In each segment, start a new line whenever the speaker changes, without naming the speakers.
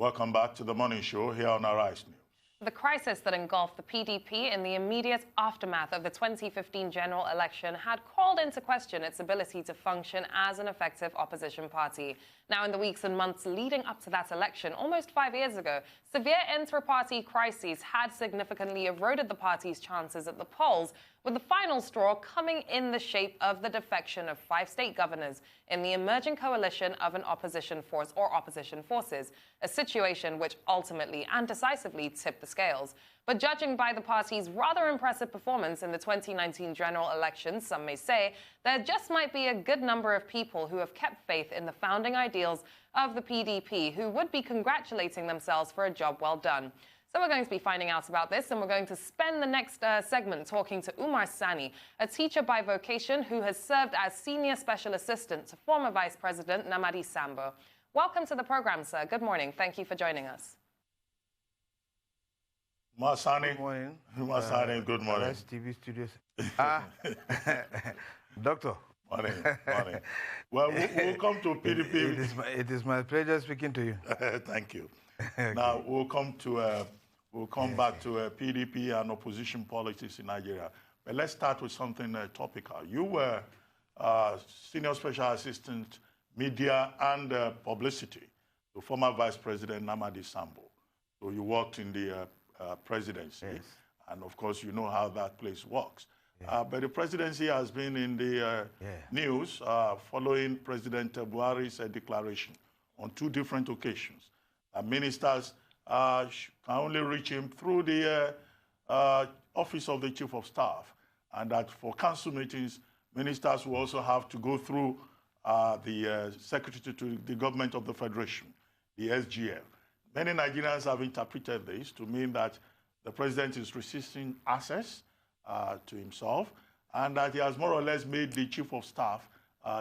Welcome back to the Morning Show here on Arise News.
The crisis that engulfed the PDP in the immediate aftermath of the 2015 general election had called into question its ability to function as an effective opposition party. Now, in the weeks and months leading up to that election, almost 5 years ago, severe inter-party crises had significantly eroded the party's chances at the polls, with the final straw coming in the shape of the defection of 5 state governors in the emerging coalition of an opposition force or opposition forces, a situation which ultimately and decisively tipped the scales. But judging by the party's rather impressive performance in the 2019 general election, some may say there just might be a good number of people who have kept faith in the founding ideals of the PDP who would be congratulating themselves for a job well done. So we're going to be finding out about this, and we're going to spend the next segment talking to Umar Sani, a teacher by vocation who has served as senior special assistant to former Vice President Namadi Sambo. Welcome to the program, sir. Good morning. Thank you for joining us.
Umar Sani.
Good morning.
Umar Sani, good morning.
Arise TV studios. Doctor.
Morning, morning. Well, we'll come to PDP.
It is my pleasure speaking to you.
Thank you.
Okay.
Now, we'll come back to PDP and opposition politics in Nigeria. But let's start with something topical. You were Senior Special Assistant, Media and Publicity to former Vice President Namadi Sambo. So you worked in the presidency.
Yes.
And, of course, you know how that place works. Yeah. But the presidency has been in the news following President Buhari's declaration on 2 different occasions. Ministers can only reach him through the office of the Chief of Staff, and that for council meetings, ministers will also have to go through the Secretary to the Government of the Federation, the SGF. Many Nigerians have interpreted this to mean that the president is resisting access to himself, and that he has more or less made the Chief of Staff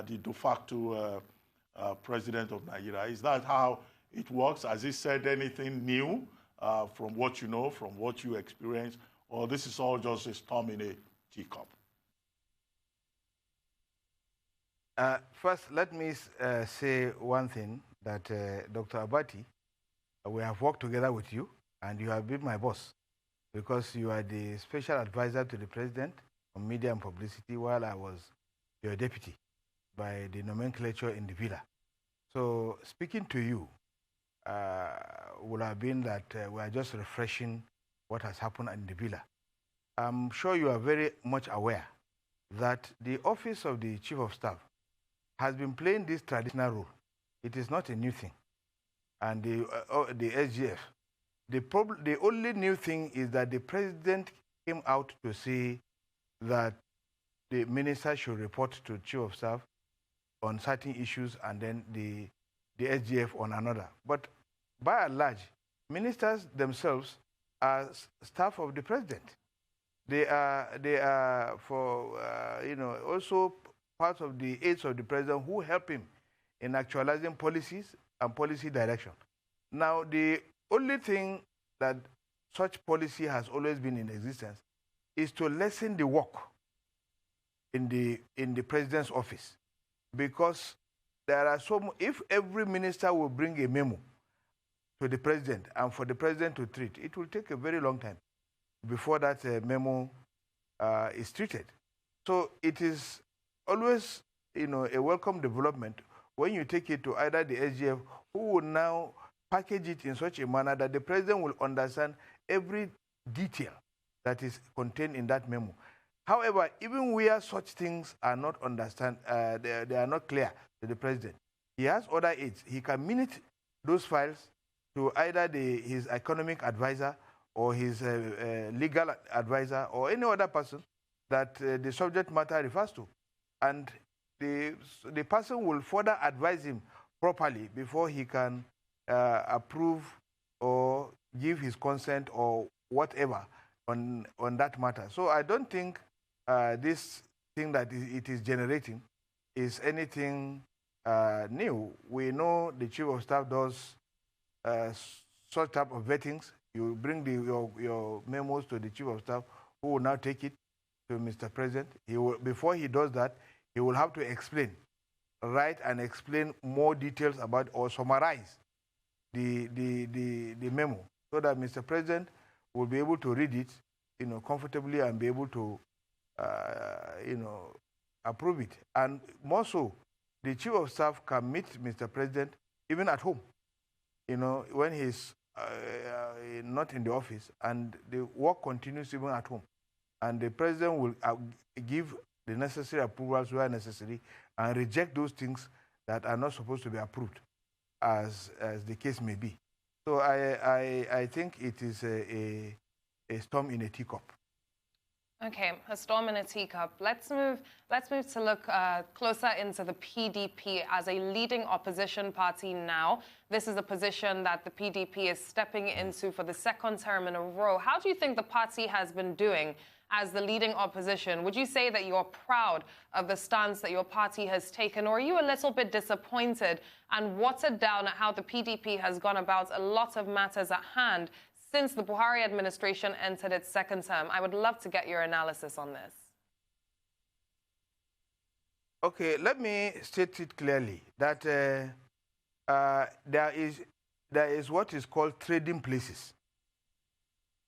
the de facto president of Nigeria. Is that how it works? Has he said anything new from what you know, from what you experience, or this is all just a storm in a teacup?
First, let me say one thing, that Dr. Abati, we have worked together with you, and you have been my boss, because you are the special advisor to the president on media and publicity, while I was your deputy by the nomenclature in the villa. So speaking to you would have been that we are just refreshing what has happened in the villa. I'm sure you are very much aware that the office of the Chief of Staff has been playing this traditional role. It is not a new thing. And the SGF, the only new thing is that the president came out to say that the minister should report to Chief of Staff on certain issues, and then the SGF on another. But by and large, ministers themselves are staff of the president. They are for also part of the aides of the president who help him in actualizing policies and policy direction. Now, the only thing that such policy has always been in existence is to lessen the work in the president's office, because there are if every minister will bring a memo to the president and for the president to treat, it will take a very long time before that memo is treated. So it is always, a welcome development when you take it to either the SGF, who will now package it in such a manner that the president will understand every detail that is contained in that memo. However, even where such things are not they are not clear to the president, he has other aides. He can minute those files to either his economic advisor or his legal advisor or any other person that the subject matter refers to. And the person will further advise him properly before he can approve or give his consent or whatever on that matter. So I don't think this thing that it is generating is anything new. We know the Chief of Staff does such type of vettings. You bring your memos to the Chief of Staff, who will now take it to Mr. President. Before he does that, he will have to explain, write and explain more details about, or summarize the memo so that Mr. President will be able to read it, comfortably and be able to, approve it. And more so, the Chief of Staff can meet Mr. President even at home, when he's not in the office, and the work continues even at home. And the President will give the necessary approvals where necessary and reject those things that are not supposed to be approved, as the case may be. So I think it is a storm in a teacup.
Okay, a storm in a teacup. Let's move to look closer into the PDP as a leading opposition party now. This is a position that the PDP is stepping into for the second term in a row. How do you think the party has been doing as the leading opposition? Would you say that you're proud of the stance that your party has taken, or are you a little bit disappointed and watered down at how the PDP has gone about a lot of matters at hand since the Buhari administration entered its second term? I would love to get your analysis on this.
Okay, let me state it clearly that there is what is called trading places.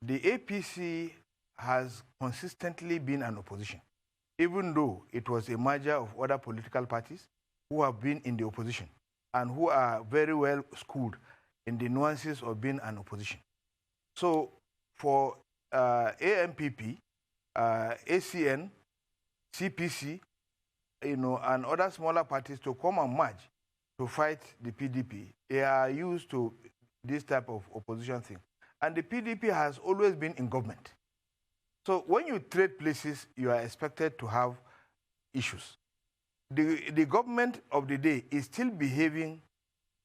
The APC has consistently been an opposition, even though it was a merger of other political parties who have been in the opposition and who are very well schooled in the nuances of being an opposition. So for AMPP, ACN, CPC, and other smaller parties to come and merge to fight the PDP, they are used to this type of opposition thing. And the PDP has always been in government. So when you trade places, you are expected to have issues. The government of the day is still behaving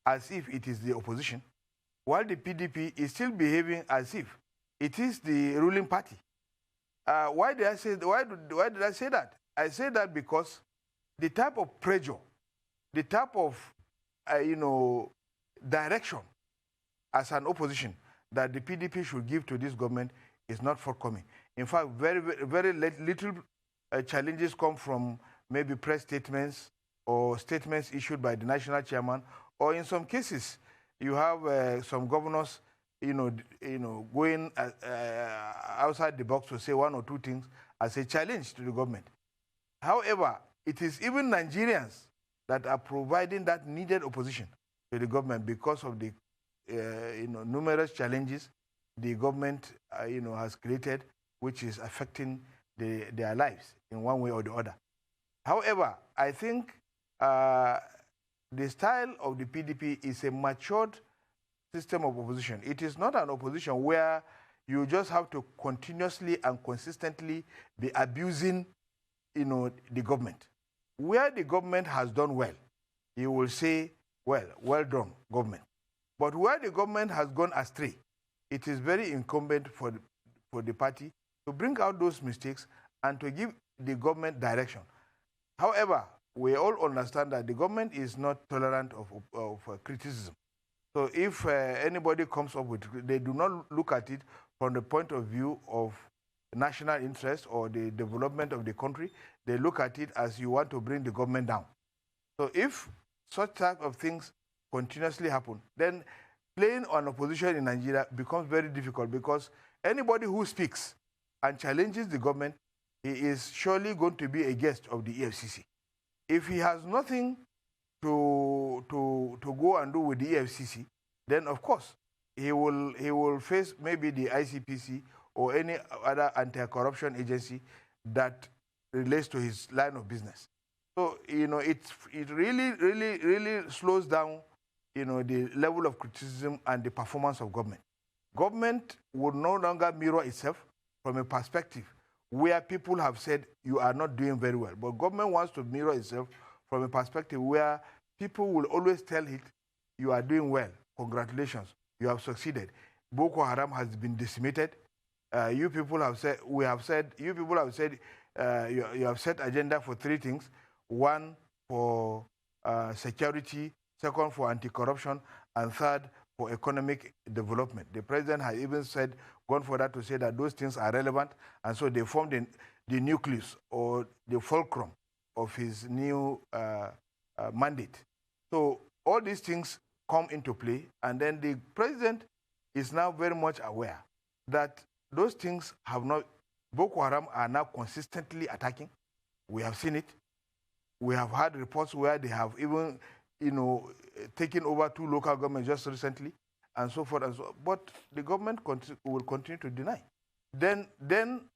as if it is the opposition, while the PDP is still behaving as if it is the ruling party. Why did I say that? I say that because the type of pressure, the type of direction as an opposition that the PDP should give to this government is not forthcoming. In fact, very little challenges come from maybe press statements or statements issued by the national chairman, or in some cases, you have some governors, going outside the box to say one or two things as a challenge to the government. However, it is even Nigerians that are providing that needed opposition to the government because of the numerous challenges the government has created, which is affecting their lives in one way or the other. However, I think the style of the PDP is a matured system of opposition. It is not an opposition where you just have to continuously and consistently be abusing, the government. Where the government has done well, you will say, well done, government. But where the government has gone astray, it is very incumbent for the party to bring out those mistakes and to give the government direction. However, we all understand that the government is not tolerant of criticism. So if anybody comes up with, they do not look at it from the point of view of national interest or the development of the country. They look at it as you want to bring the government down. So if such type of things continuously happen, then playing on opposition in Nigeria becomes very difficult, because anybody who speaks and challenges the government, he is surely going to be a guest of the EFCC. If he has nothing to go and do with the EFCC, then of course he will face maybe the ICPC or any other anti-corruption agency that relates to his line of business. So it really slows down the level of criticism and the performance of government. Government would no longer mirror itself from a perspective where people have said you are not doing very well. But government wants to mirror itself from a perspective where people will always tell it, you are doing well, congratulations, you have succeeded. Boko Haram has been decimated. You people have said, you have set agenda for 3 things. 1, for security, 2nd, for anti-corruption, and 3rd, for economic development. The president has even gone further to say that those things are relevant, and so they formed the nucleus or the fulcrum of his new mandate. So all these things come into play. And then the president is now very much aware that those things have not, Boko Haram are now consistently attacking. We have seen it. We have had reports where they have even, taken over 2 local governments just recently, and so forth and so on. But the government will continue to deny. Then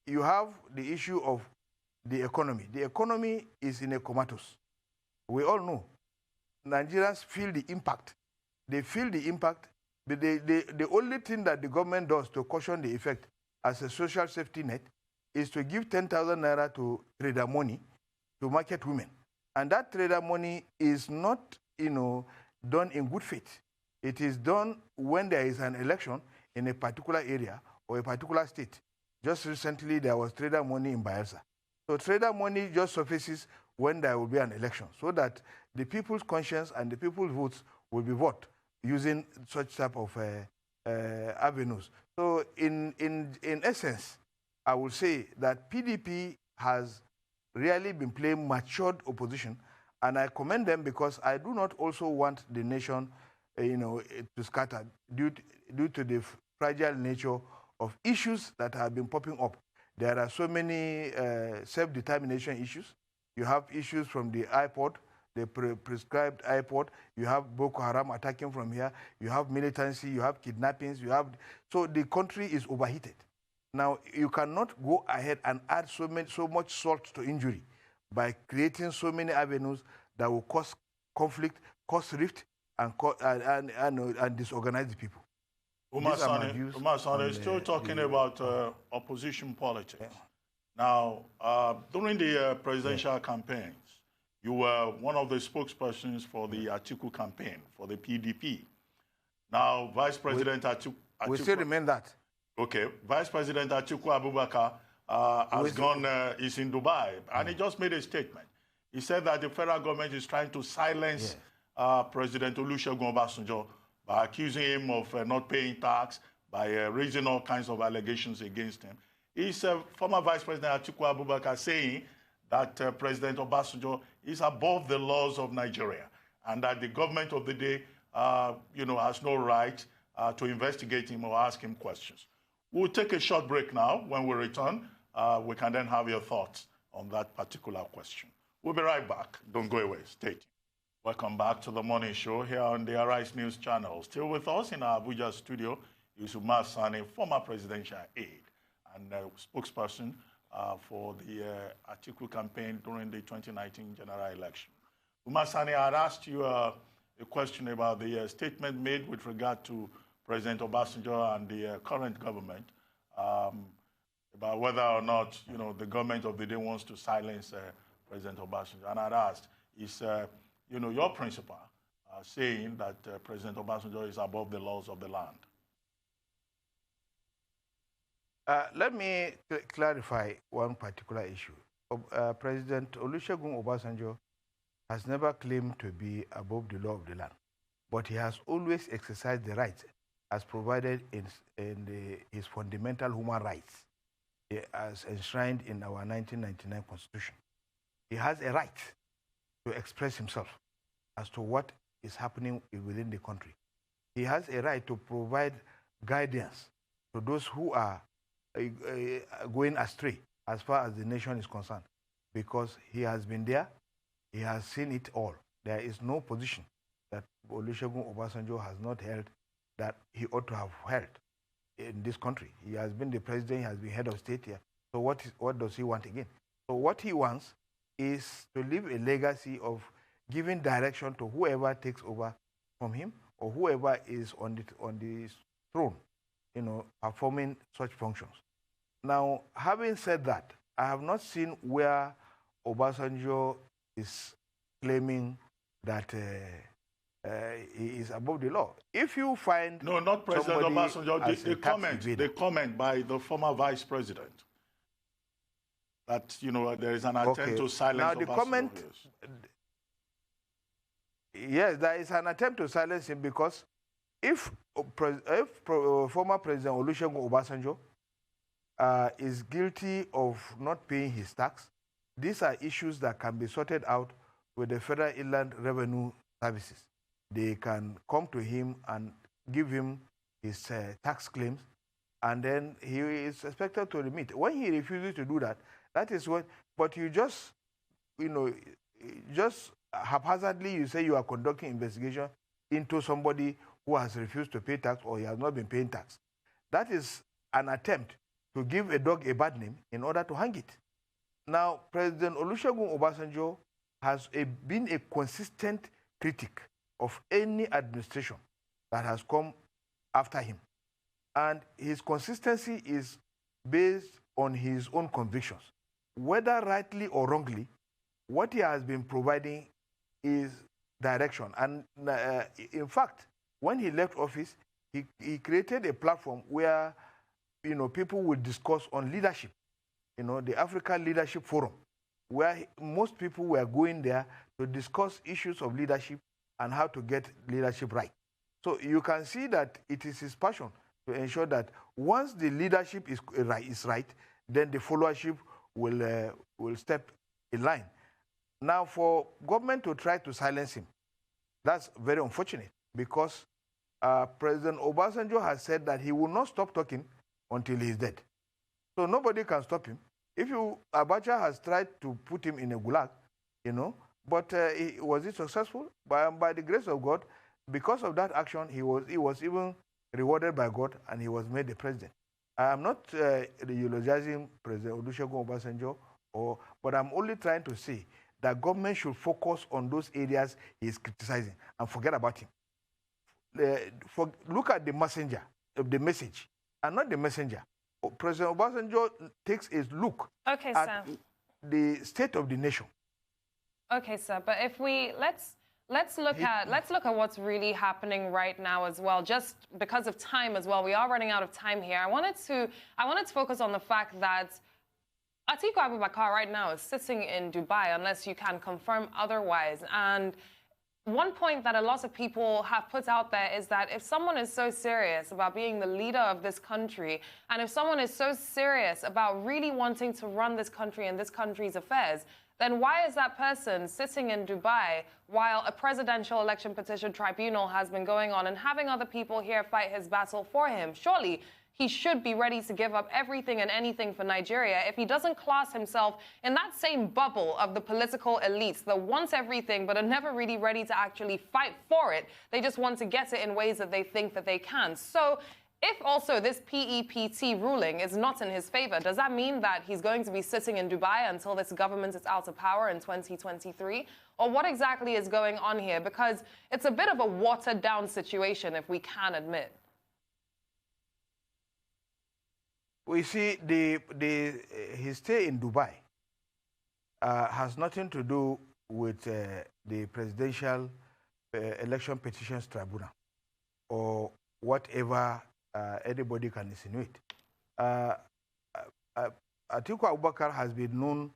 you have the issue of the economy. The economy is in a comatose. We all know. Nigerians feel the impact. They feel the impact, but the only thing that the government does to cushion the effect as a social safety net is to give 10,000 naira to trader money to market women. And that trader money is not, done in good faith. It is done when there is an election in a particular area or a particular state. Just recently, there was trader money in Bayelsa. So trader money just surfaces when there will be an election, so that the people's conscience and the people's votes will be voted using such type of avenues. So in essence, I will say that PDP has really been playing matured opposition, and I commend them because I do not also want the nation, to scatter due to the fragile nature of issues that have been popping up. There are so many self-determination issues. You have issues from the iPod, the prescribed iPod. You have Boko Haram attacking from here. You have militancy. You have kidnappings. So the country is overheated. Now, you cannot go ahead and add so much salt to injury by creating so many avenues that will cause conflict, cause rift, and disorganize the people.
Umar Sani is still talking about opposition politics. Yeah. Now, during the presidential campaigns, you were one of the spokespersons for the Atiku campaign, for the PDP. Now, Vice President Atiku...
We still remain that.
Okay. Vice President Atiku Abubakar is in Dubai, and he just made a statement. He said that the federal government is trying to silence President Olusegun Obasanjo by accusing him of not paying tax, by raising all kinds of allegations against him. He's former Vice President Atiku Abubakar saying that President Obasanjo is above the laws of Nigeria, and that the government of the day, has no right to investigate him or ask him questions. We'll take a short break now. When we return, we can then have your thoughts on that particular question. We'll be right back. Don't go away. Stay tuned. Welcome back to the morning show here on the Arise News channel. Still with us in our Abuja studio is Umar Sani, former presidential aide and spokesperson for the Atiku campaign during the 2019 general election. Umar Sani, I had asked you a question about the statement made with regard to President Obasanjo and the current government about whether or not, the government of the day wants to silence President Obasanjo. And I'd asked, is, your principal saying that President Obasanjo is above the laws of the land?
Let me clarify one particular issue. President Olusegun Obasanjo has never claimed to be above the law of the land, but he has always exercised the rights as provided in his fundamental human rights, as enshrined in our 1999 Constitution. He has a right to express himself as to what is happening within the country. He has a right to provide guidance to those who are going astray as far as the nation is concerned, because he has been there, he has seen it all. There is no position that Olusegun Obasanjo has not held that he ought to have held in this country. He has been the president, he has been head of state here. So what does he want again? So what he wants is to leave a legacy of giving direction to whoever takes over from him, or whoever is on the throne, performing such functions. Now, having said that, I have not seen where Obasanjo is claiming that he is above the law. If you find...
No, not President Obasanjo. The comment by the former vice president that, there is an attempt to silence
now, the
Obasanjo.
comment... Yes, there is an attempt to silence him because if former President Olusegun Obasanjo is guilty of not paying his tax, these are issues that can be sorted out with the Federal Inland Revenue Services. they can come to him and give him his tax claims, and then he is expected to remit. When he refuses to do that, that is when, but you just, just haphazardly you say you are conducting investigation into somebody who has refused to pay tax or he has not been paying tax. That is an attempt to give a dog a bad name in order to hang it. Now, President Olusegun Obasanjo has been a consistent critic of any administration that has come after him. And his consistency is based on his own convictions. Whether rightly or wrongly, what he has been providing is direction. And in fact, when he left office, he created a platform where people would discuss on leadership, the African Leadership Forum, where most people were going there to discuss issues of leadership and how to get leadership right. So you can see that it is his passion to ensure that once the leadership is right, then the followership will step in line. Now, for government to try to silence him, that's very unfortunate, because President Obasanjo has said that he will not stop talking until he is dead. So nobody can stop him. Abacha has tried to put him in a gulag, but was it successful? By the grace of God, because of that action, he was even rewarded by God, and he was made the president. I am not eulogizing President Olusegun Obasanjo, but I'm only trying to say that government should focus on those areas he is criticizing and forget about him. Look at the messenger, the message, and not the messenger. President Obasanjo takes a look at the state of the nation.
Okay, sir. But if let's look at what's really happening right now as well. Just because of time as well, we are running out of time here. I wanted to focus on the fact that Atiku Abubakar right now is sitting in Dubai, unless you can confirm otherwise. And one point that a lot of people have put out there is that if someone is so serious about being the leader of this country, and if someone is so serious about really wanting to run this country and this country's affairs, then why is that person sitting in Dubai while a presidential election petition tribunal has been going on and having other people here fight his battle for him? Surely he should be ready to give up everything and anything for Nigeria if he doesn't class himself in that same bubble of the political elites that wants everything but are never really ready to actually fight for it. They just want to get it in ways that they think that they can. So if also this PEPT ruling is not in his favor, does that mean that he's going to be sitting in Dubai until this government is out of power in 2023? Or what exactly is going on here? Because it's a bit of a watered-down situation, if we can admit.
We see his stay in Dubai has nothing to do with the Presidential Election Petitions Tribunal or whatever anybody can insinuate. Atiku Abubakar has been known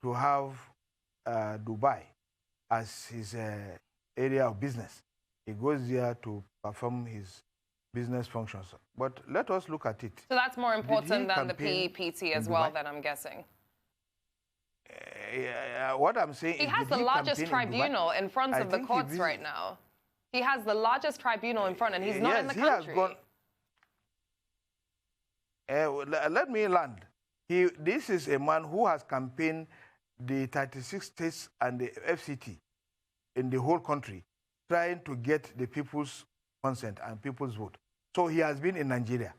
to have Dubai as his area of business. He goes there to perform his business functions. But let us look at it.
So that's more important than the PEPT as well, then, I'm guessing.
What I'm saying is
he has the largest tribunal in front of the courts right now. He has the largest tribunal in front, and he's not in the country.
Let me land. This is a man who has campaigned the 36 states and the FCT in the whole country, trying to get the people's consent and people's vote. So he has been in Nigeria.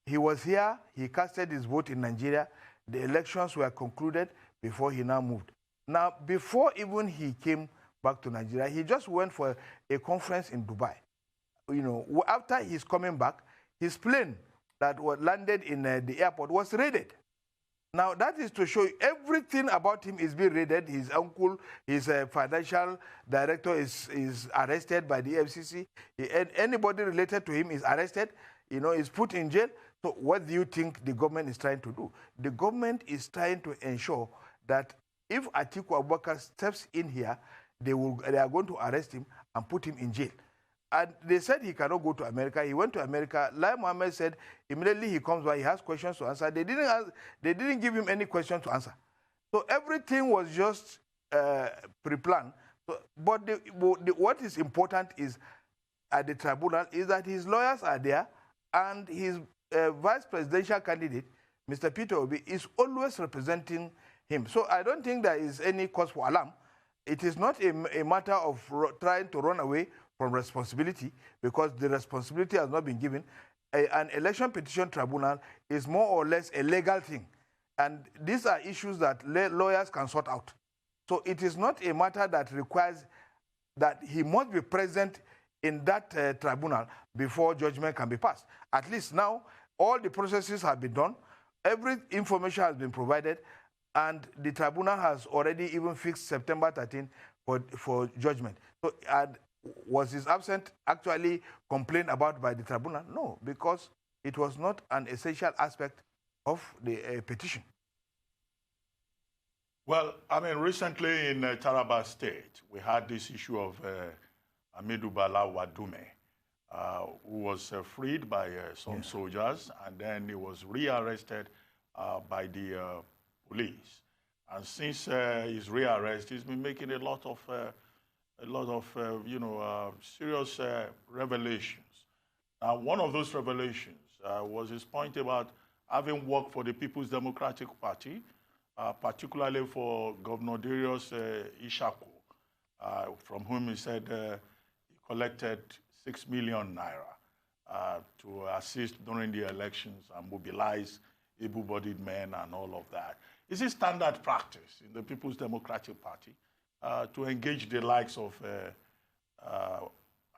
He was here, he casted his vote in Nigeria. The elections were concluded before he now moved. Now, before even he came back to Nigeria, he just went for a conference in Dubai. After he's coming back, his plane that was landed in the airport was raided. Now, that is to show you everything about him is being raided. His uncle, his financial director is arrested by the FCC. Anybody related to him is arrested, is put in jail. So what do you think the government is trying to do? The government is trying to ensure that if Atiku Abubakar steps in here, they are going to arrest him and put him in jail. And they said he cannot go to America. He went to America. Lai Mohammed said immediately he comes back, he has questions to answer. They didn't give him any questions to answer. So everything was just pre-planned So, but what is important is at the tribunal is that his lawyers are there, and his vice presidential candidate, Mr. Peter Obi, is always representing him. So I don't think there is any cause for alarm. It is not a matter of trying to run away from responsibility, because the responsibility has not been given. An election petition tribunal is more or less a legal thing. And these are issues that lawyers can sort out. So it is not a matter that requires that he must be present in that tribunal before judgment can be passed. At least now, all the processes have been done, every information has been provided, and the tribunal has already even fixed September 13 for judgment. So was his absence actually complained about by the tribunal? No, because it was not an essential aspect of the petition.
Well, I mean, recently in Taraba State, we had this issue of Amidu Bala Wadume, who was freed by some soldiers, and then he was rearrested by the police. And since his rearrest, he's been making a lot of serious revelations. Now, one of those revelations was his point about having worked for the People's Democratic Party, particularly for Governor Darius Ishaku, from whom he said he collected 6 million naira to assist during the elections and mobilize able-bodied men and all of that. Is it standard practice in the People's Democratic Party to engage the likes of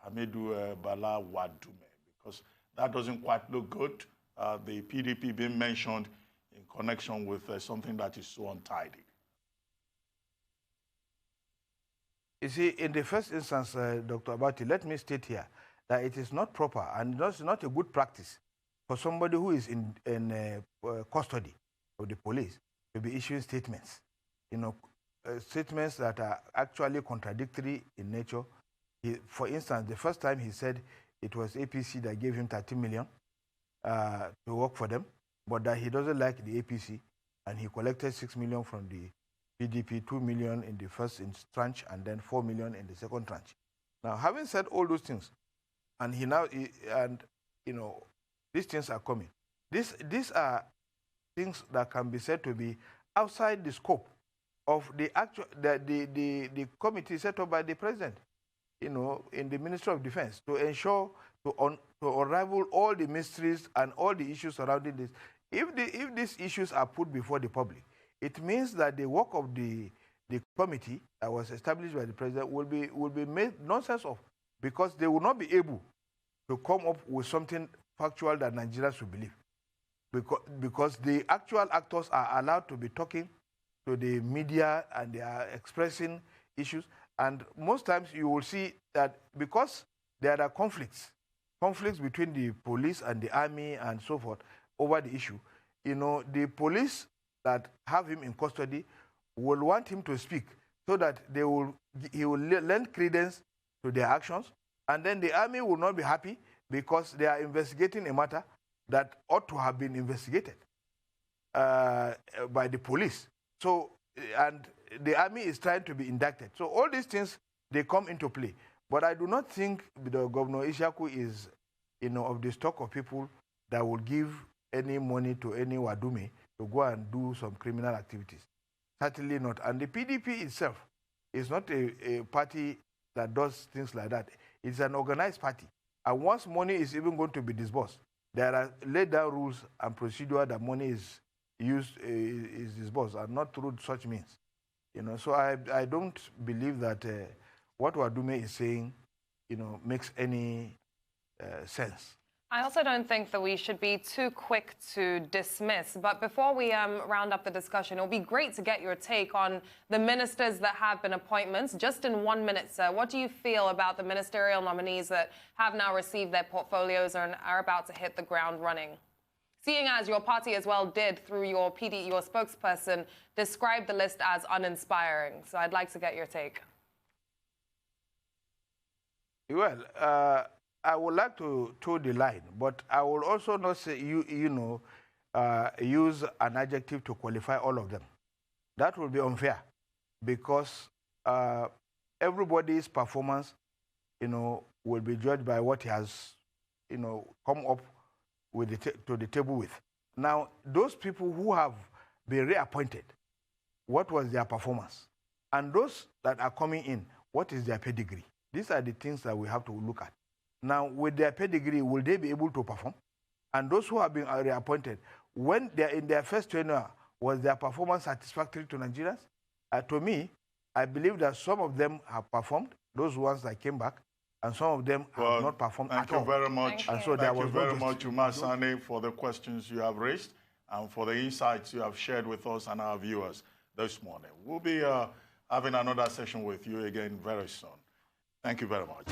Amidu Bala Wadume? Because that doesn't quite look good, the PDP being mentioned in connection with something that is so untidy.
You see, in the first instance, Dr. Abati, let me state here that it is not proper and it's not a good practice for somebody who is in custody of the police to be issuing statements, statements that are actually contradictory in nature. For instance, the first time he said it was APC that gave him 30 million to work for them, but that he doesn't like the APC, and he collected 6 million from the PDP, 2 million in the first tranche, and then 4 million in the second tranche. Now, having said all those things, and these things are coming. These are things that can be said to be outside the scope of the committee set up by the president, in the Ministry of Defense, to ensure to unravel all the mysteries and all the issues surrounding this. If these issues are put before the public, it means that the work of the committee that was established by the president will be made nonsense of, because they will not be able to come up with something factual that Nigerians should believe. Because the actual actors are allowed to be talking to the media and they are expressing issues. And most times you will see that because there are conflicts between the police and the army and so forth over the issue, the police that have him in custody will want him to speak so that he will lend credence to their actions. And then the army will not be happy because they are investigating a matter that ought to have been investigated by the police. So, and the army is trying to be indicted. So all these things, they come into play. But I do not think the Governor Ishaku is, of the stock of people that will give any money to any Wadume to go and do some criminal activities. Certainly not. And the PDP itself is not a party that does things like that. It's an organized party. And once money is even going to be disbursed, there are laid down rules and procedure that money is disbursed, and not through such means. So I don't believe that what Wadume is saying, makes any sense.
I also don't think that we should be too quick to dismiss. But before we round up the discussion, it would be great to get your take on the ministers that have been appointments. Just in 1 minute, sir, what do you feel about the ministerial nominees that have now received their portfolios and are about to hit the ground running? Seeing as your party as well did, through your spokesperson, describe the list as uninspiring. So I'd like to get your take.
Well, I would like to toe the line, but I will also not say, use an adjective to qualify all of them. That will be unfair, because everybody's performance, will be judged by what he has, come up with to the table with. Now, those people who have been reappointed, what was their performance? And those that are coming in, what is their pedigree? These are the things that we have to look at. Now, with their pedigree, will they be able to perform? And those who have been reappointed, when they're in their first tenure, was their performance satisfactory to Nigerians? To me, I believe that some of them have performed, those ones that came back, and some of them have not performed at all.
Thank you very much.
And so
thank you very much, Umar Sani, for the questions you have raised and for the insights you have shared with us and our viewers this morning. We'll be having another session with you again very soon. Thank you very much.